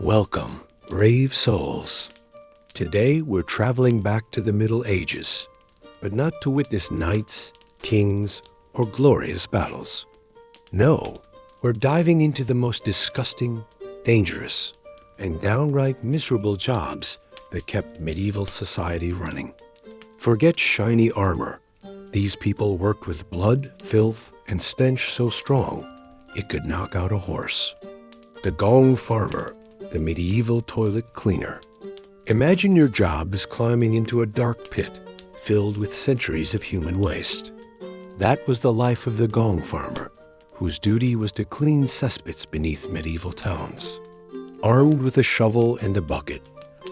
Welcome, brave souls. Today we're traveling back to the Middle Ages, but not to witness knights, kings, or glorious battles. No, we're diving into the most disgusting, dangerous, and downright miserable jobs that kept medieval society running. Forget shiny armor. These people worked with blood, filth, and stench so strong it could knock out a horse. The gong farmer, the medieval toilet cleaner. Imagine your job is climbing into a dark pit filled with centuries of human waste. That was the life of the gong farmer, whose duty was to clean cesspits beneath medieval towns. Armed with a shovel and a bucket,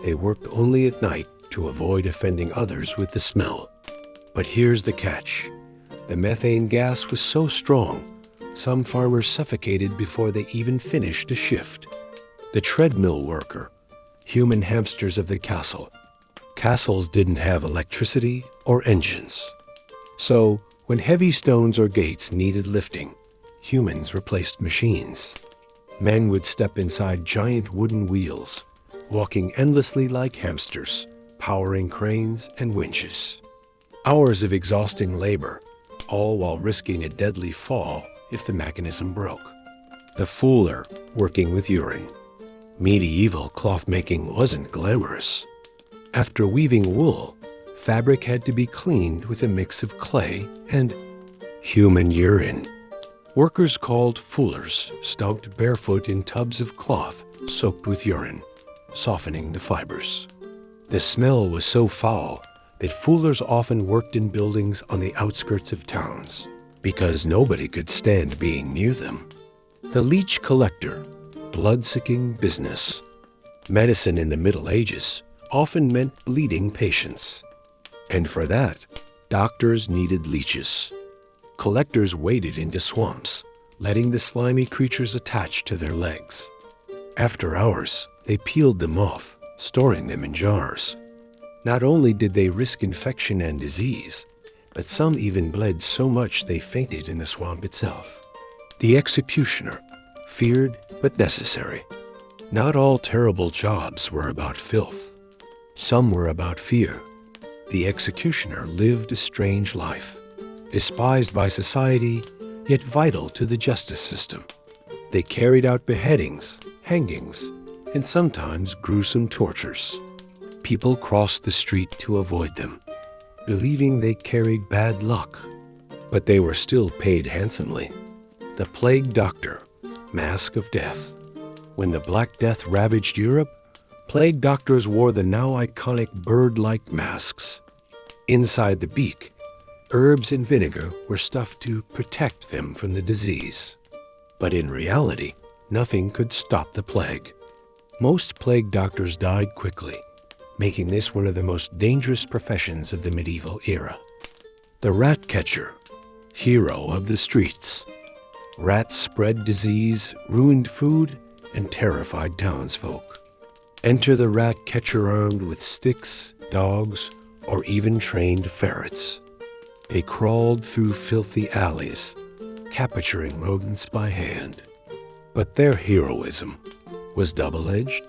they worked only at night to avoid offending others with the smell. But here's the catch. The methane gas was so strong, some farmers suffocated before they even finished a shift. The treadmill worker, human hamsters of the castle. Castles didn't have electricity or engines. So, when heavy stones or gates needed lifting, humans replaced machines. Men would step inside giant wooden wheels, walking endlessly like hamsters, powering cranes and winches. Hours of exhausting labor, all while risking a deadly fall if the mechanism broke. The fuller working with urine. Medieval cloth-making wasn't glamorous. After weaving wool, fabric had to be cleaned with a mix of clay and human urine. Workers called fullers stomped barefoot in tubs of cloth soaked with urine, softening the fibers. The smell was so foul that fullers often worked in buildings on the outskirts of towns because nobody could stand being near them. The leech collector, blood-sucking business. Medicine in the Middle Ages often meant bleeding patients. And for that, doctors needed leeches. Collectors waded into swamps, letting the slimy creatures attach to their legs. After hours, they peeled them off, storing them in jars. Not only did they risk infection and disease, but some even bled so much they fainted in the swamp itself. The executioner, feared but necessary. Not all terrible jobs were about filth. Some were about fear. The executioner lived a strange life, despised by society, yet vital to the justice system. They carried out beheadings, hangings, and sometimes gruesome tortures. People crossed the street to avoid them, believing they carried bad luck. But they were still paid handsomely. The plague doctor, mask of death. When the Black Death ravaged Europe, plague doctors wore the now iconic bird-like masks. Inside the beak, herbs and vinegar were stuffed to protect them from the disease. But in reality, nothing could stop the plague. Most plague doctors died quickly, making this one of the most dangerous professions of the medieval era. The rat catcher, hero of the streets. Rats spread disease, ruined food, and terrified townsfolk. Enter the rat catcher armed with sticks, dogs, or even trained ferrets. They crawled through filthy alleys, capturing rodents by hand. But their heroism was double-edged,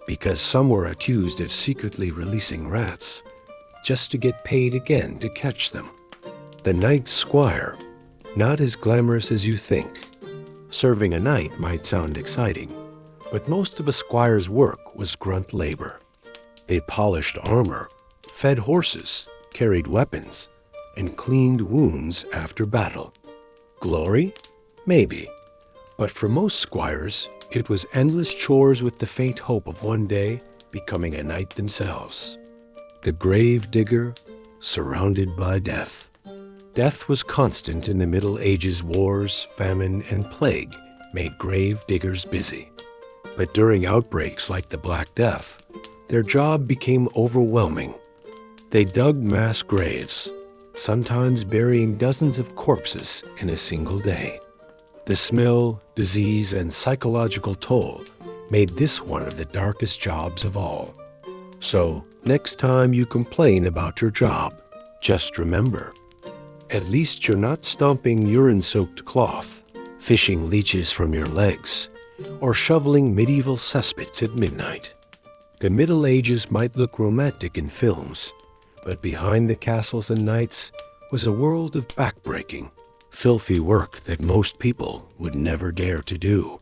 because some were accused of secretly releasing rats just to get paid again to catch them. The night squire, not as glamorous as you think. Serving a knight might sound exciting, but most of a squire's work was grunt labor. They polished armor, fed horses, carried weapons, and cleaned wounds after battle. Glory? Maybe. But for most squires, it was endless chores with the faint hope of one day becoming a knight themselves. The grave digger, surrounded by death. Death was constant in the Middle Ages. Wars, famine, and plague made grave diggers busy. But during outbreaks like the Black Death, their job became overwhelming. They dug mass graves, sometimes burying dozens of corpses in a single day. The smell, disease, and psychological toll made this one of the darkest jobs of all. So, next time you complain about your job, just remember, at least you're not stomping urine-soaked cloth, fishing leeches from your legs, or shoveling medieval cesspits at midnight. The Middle Ages might look romantic in films, but behind the castles and knights was a world of backbreaking, filthy work that most people would never dare to do.